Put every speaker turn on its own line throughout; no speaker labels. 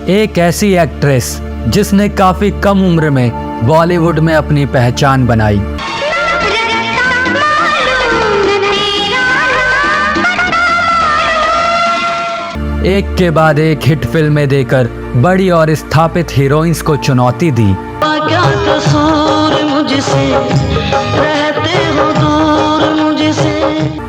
एक ऐसी एक्ट्रेस जिसने काफी कम उम्र में बॉलीवुड में अपनी पहचान बनाई। एक के बाद एक हिट फिल्में देकर बड़ी और स्थापित हीरोइंस को चुनौती दी।
क्या कसूर मुझसे, रहते हो दूर मुझसे।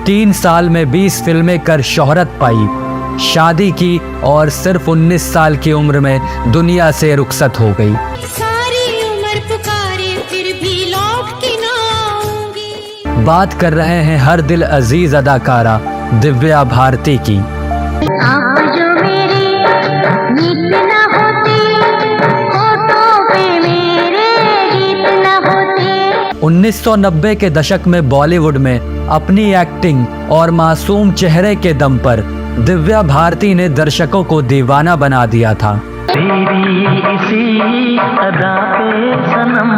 3 साल में 20 फिल्में कर शोहरत पाई, शादी की और सिर्फ 19 साल की उम्र में दुनिया से रुखसत हो गई।
सारी उम्र पुकारे फिर भी लौट के ना आऊंगी।
बात कर रहे हैं हर दिल अजीज अदाकारा दिव्या भारती की।
आप जो मेरी नीत न होती, होठों पे मेरे गीत न होते।
1990 के दशक में बॉलीवुड में अपनी एक्टिंग और मासूम चेहरे के दम पर दिव्या भारती ने दर्शकों को दीवाना बना दिया था।
तेरी इसी अदा पे सनम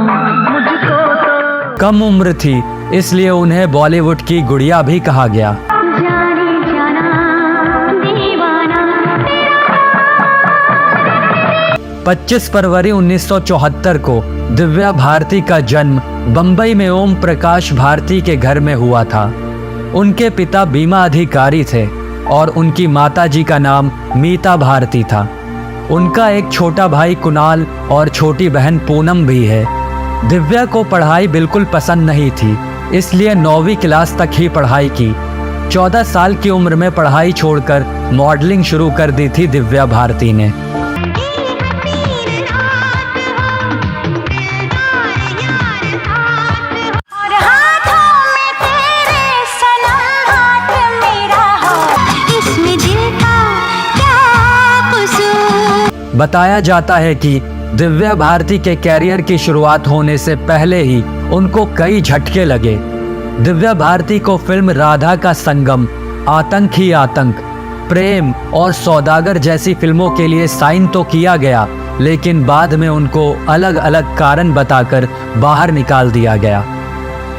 मुझको तो
कम उम्र थी, इसलिए उन्हें बॉलीवुड की गुड़िया भी कहा गया।
जाने जाना दीवाना
25 फरवरी 1974 को दिव्या भारती का जन्म बंबई में ओम प्रकाश भारती के घर में हुआ था। उनके पिता बीमा अधिकारी थे और उनकी माताजी का नाम मीता भारती था। उनका एक छोटा भाई कुणाल और छोटी बहन पूनम भी है। दिव्या को पढ़ाई बिल्कुल पसंद नहीं थी, इसलिए 9वीं क्लास तक ही पढ़ाई की। 14 साल की उम्र में पढ़ाई छोड़कर मॉडलिंग शुरू कर दी थी दिव्या भारती ने। बताया जाता है कि दिव्या भारती के कैरियर की शुरुआत होने से पहले ही उनको कई झटके लगे। दिव्या भारती को फिल्म राधा का संगम, आतंक ही आतंक, प्रेम और सौदागर जैसी फिल्मों के लिए साइन तो किया गया, लेकिन बाद में उनको अलग अलग कारण बताकर बाहर निकाल दिया गया।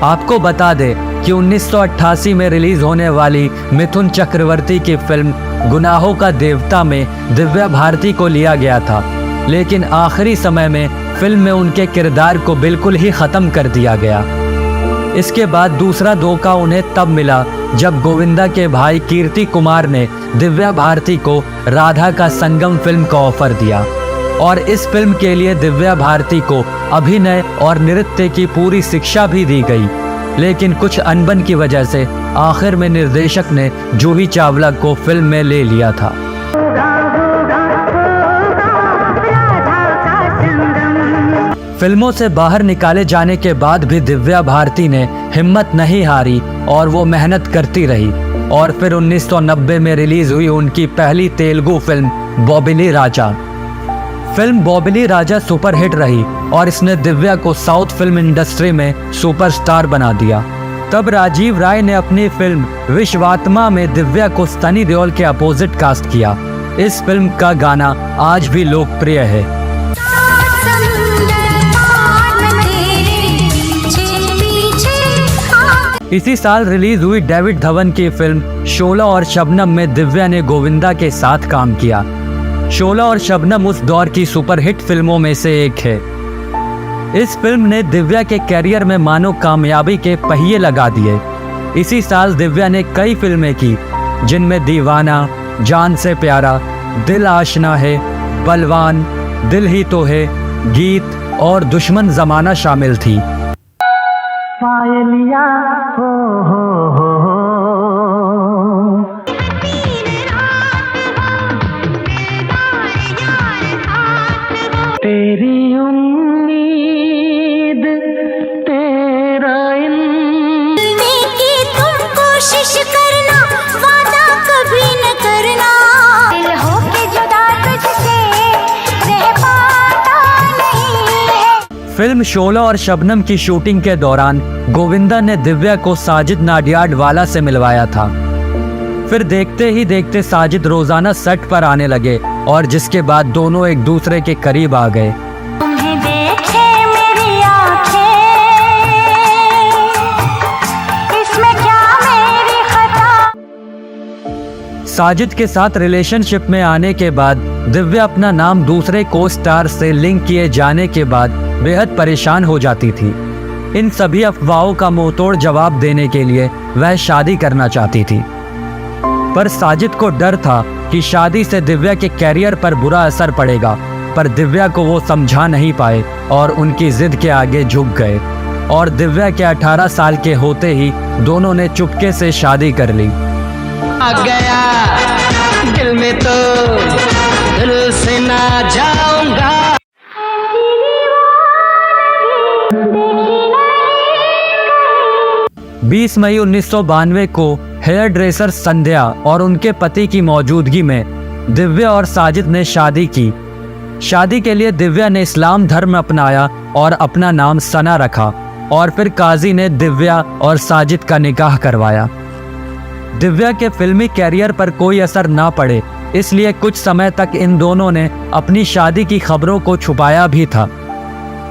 आपको बता दें कि 1988 में रिलीज होने वाली मिथुन चक्रवर्ती की फिल्म गुनाहों का देवता में दिव्या भारती को लिया गया था, लेकिन आखिरी समय में फिल्म में उनके किरदार को बिल्कुल ही ख़त्म कर दिया गया। इसके बाद दूसरा धोखा उन्हें तब मिला जब गोविंदा के भाई कीर्ति कुमार ने दिव्या भारती को राधा का संगम फिल्म का ऑफर दिया और इस फिल्म के लिए दिव्या भारती को अभिनय और नृत्य की पूरी शिक्षा भी दी गई, लेकिन कुछ अनबन की वजह से आखिर में निर्देशक ने जूही चावला को फिल्म में ले लिया था। फिल्मों से बाहर निकाले जाने के बाद भी दिव्या भारती ने हिम्मत नहीं हारी और वो मेहनत करती रही और फिर 1990 में रिलीज हुई उनकी पहली तेलुगु फिल्म बॉबिली राजा। फिल्म बॉबिली राजा सुपरहिट रही और इसने दिव्या को साउथ फिल्म इंडस्ट्री में सुपरस्टार बना दिया। तब राजीव राय ने अपनी फिल्म विश्वात्मा में दिव्या को सनी देओल के अपोजिट कास्ट किया। इस फिल्म का गाना आज भी लोकप्रिय है। इसी साल रिलीज हुई डेविड धवन की फिल्म शोला और शबनम में दिव्या ने गोविंदा के साथ काम किया। शोला और शबनम उस दौर की सुपरहिट फिल्मों में से एक है। इस फिल्म ने दिव्या के कैरियर में मानो कामयाबी के पहिए लगा दिए। इसी साल दिव्या ने कई फिल्में की, जिनमें दीवाना, जान से प्यारा, दिल आशना है, बलवान, दिल ही तो है, गीत और दुश्मन जमाना शामिल थी।
पायलिया हो तेरी उम्मीद तेरा
की तुम कोशिश करना, वादा कभी न करना। दिल होके जुदा तुझसे रह पाता नहीं है।
फिल्म शोला और शबनम की शूटिंग के दौरान गोविंदा ने दिव्या को साजिद नाडियाडवाला से मिलवाया था। फिर देखते ही देखते साजिद रोजाना सेट पर आने लगे और जिसके बाद दोनों एक दूसरे के करीब आ गए।
तुम्हें देखे मेरी आँखें, इसमें क्या मेरी खता।
साजिद के साथ रिलेशनशिप में आने के बाद दिव्या अपना नाम दूसरे को स्टार से लिंक किए जाने के बाद बेहद परेशान हो जाती थी। इन सभी अफवाहों का मुंहतोड़ जवाब देने के लिए वह शादी करना चाहती थी, पर साजिद को डर था कि शादी से दिव्या के कैरियर पर बुरा असर पड़ेगा, पर दिव्या को वो समझा नहीं पाए और उनकी जिद के आगे झुक गए और दिव्या के 18 साल के होते ही दोनों ने चुपके से शादी कर ली।
आ गया दिल में तो दिल से ना जाऊंगा।
20 मई 1992 को हेयर ड्रेसर संध्या और उनके पति की मौजूदगी में दिव्या और साजिद ने शादी की। शादी के लिए दिव्या ने इस्लाम धर्म अपनाया और अपना नाम सना रखा और फिर काजी ने दिव्या और साजिद का निकाह करवाया। दिव्या के फिल्मी कैरियर पर कोई असर ना पड़े, इसलिए कुछ समय तक इन दोनों ने अपनी शादी की खबरों को छुपाया भी था।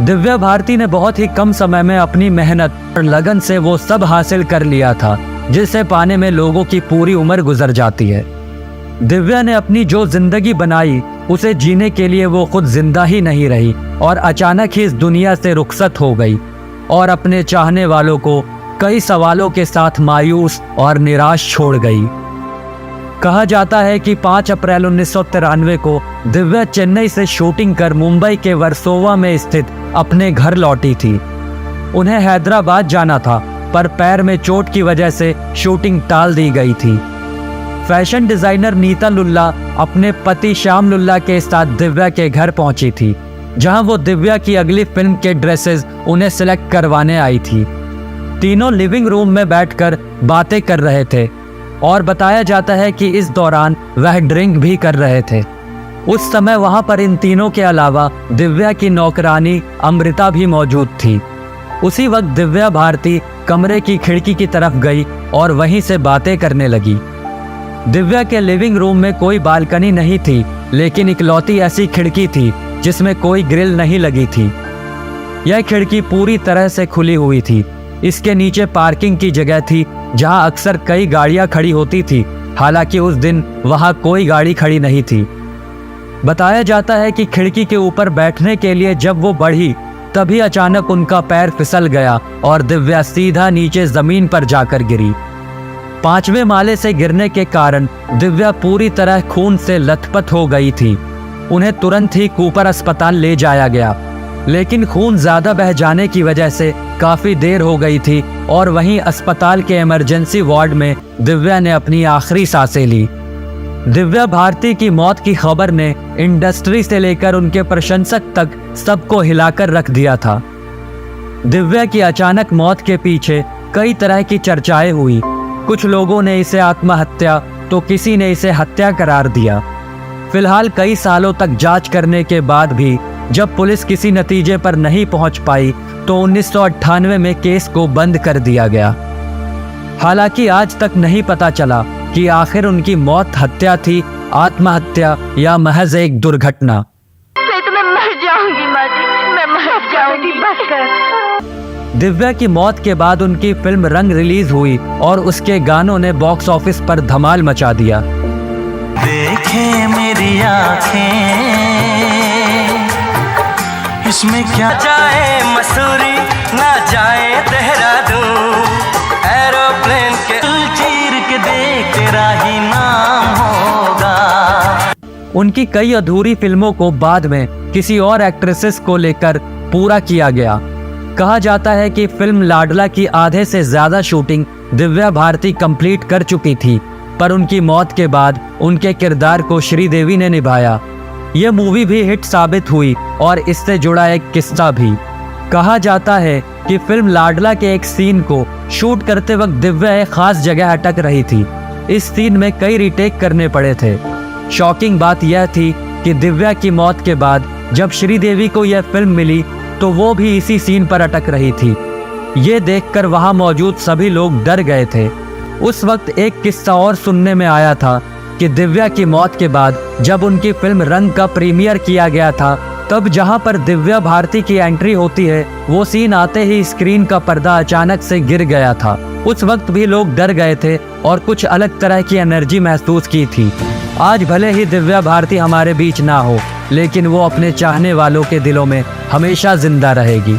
दिव्या भारती ने बहुत ही कम समय में अपनी मेहनत और लगन से वो सब हासिल कर लिया था जिसे पाने में लोगों की पूरी उम्र गुजर जाती है। दिव्या ने अपनी जो जिंदगी बनाई उसे जीने के लिए वो खुद जिंदा ही नहीं रही और अचानक ही इस दुनिया से रुखसत हो गई और अपने चाहने वालों को कई सवालों के साथ मायूस और निराश छोड़ गई। कहा जाता है कि 5 अप्रैल 1993 को दिव्या चेन्नई से शूटिंग कर मुंबई के वर्सोवा में स्थित अपने घर लौटी थी। उन्हें हैदराबाद जाना था, पर पैर में चोट की वजह से शूटिंग टाल दी गई थी। फैशन डिजाइनर नीता लुल्ला अपने पति श्याम लुल्ला के साथ दिव्या के घर पहुंची थी, जहां वो दिव्या की अगली फिल्म के ड्रेसेस उन्हें सिलेक्ट करवाने आई थी। तीनों लिविंग रूम में बैठकर बातें कर रहे थे और बताया जाता है कि इस दौरान वह ड्रिंक भी कर रहे थे। उस समय वहां पर इन तीनों के अलावा दिव्या की नौकरानी अमृता भी मौजूद थी। उसी वक्त दिव्या भारती कमरे की खिड़की की तरफ गई और वहीं से बातें करने लगी। दिव्या के लिविंग रूम में कोई बालकनी नहीं थी, लेकिन इकलौती ऐसी खिड़की थी जिसमें कोई ग्रिल नहीं लगी थी। यह खिड़की पूरी तरह से खुली हुई थी। इसके नीचे पार्किंग की जगह थी जहां अक्सर कई गाड़ियां खड़ी होती थी, हालांकि उस दिन वहां कोई गाड़ी खड़ी नहीं थी। बताया जाता है कि खिड़की के ऊपर बैठने के लिए जब वो बढ़ी तभी अचानक उनका पैर फिसल गया और दिव्या सीधा नीचे जमीन पर जाकर गिरी। 5वें माले से गिरने के कारण दिव्या पूरी तरह खून से लथपथ हो गई थी। उन्हें तुरंत ही कूपर अस्पताल ले जाया गया, लेकिन खून ज्यादा बह जाने की वजह से काफी देर हो गई थी और वहीं अस्पताल के इमरजेंसी वार्ड में दिव्या ने अपनी आखिरी सांसें ली। दिव्या भारती की मौत की खबर ने इंडस्ट्री से लेकर उनके प्रशंसक तक सबको हिलाकर रख दिया था। दिव्या की अचानक मौत के पीछे कई तरह की चर्चाएं हुई। कुछ लोगों ने इसे आत्महत्या तो किसी ने इसे हत्या करार दिया। फिलहाल कई सालों तक जांच करने के बाद भी जब पुलिस किसी नतीजे पर नहीं पहुंच पाई तो 1998 में केस को बंद कर दिया गया। हालांकि आज तक नहीं पता चला कि आखिर उनकी मौत हत्या थी, आत्महत्या या महज एक दुर्घटना।
तो मैं मर जाऊंगी माँ जी, मैं मर जाऊंगी, बस कर।
दिव्या की मौत के बाद उनकी फिल्म रंग रिलीज हुई और उसके गानों ने बॉक्स ऑफिस पर धमाल मचा दिया।
देखे मेरी आँखें इसमें क्या जाए मसूरी ना जाए देहरादून, एरोप्लेन के चीर के देख तेरा ही नाम होगा।
उनकी कई अधूरी फिल्मों को बाद में किसी और एक्ट्रेसेस को लेकर पूरा किया गया। कहा जाता है कि फिल्म लाडला की आधे से ज्यादा शूटिंग दिव्या भारती कंप्लीट कर चुकी थी, पर उनकी मौत के बाद उनके किरदार को श्रीदेवी ने निभाया। यह मूवी भी हिट साबित हुई और इससे जुड़ा एक किस्सा भी। कहा जाता है कि फिल्म लाडला के एक सीन को शूट करते वक्त दिव्या एक खास जगह अटक रही थी। इस सीन में कई रीटेक करने पड़े थे। शॉकिंग बात यह थी कि दिव्या की मौत के बाद जब श्रीदेवी को यह फिल्म मिली तो वो भी इसी सीन पर अटक रही थी। ये देखकर वहां मौजूद सभी लोग डर गए थे। उस वक्त एक किस्सा और सुनने में आया था कि दिव्या की मौत के बाद जब उनकी फिल्म रंग का प्रीमियर किया गया था, तब जहां पर दिव्या भारती की एंट्री होती है वो सीन आते ही स्क्रीन का पर्दा अचानक से गिर गया था उस वक्त भी लोग डर गए थे और कुछ अलग तरह की एनर्जी महसूस की थी। आज भले ही दिव्या भारती हमारे बीच ना हो, लेकिन वो अपने चाहने वालों के दिलों में हमेशा जिंदा रहेगी।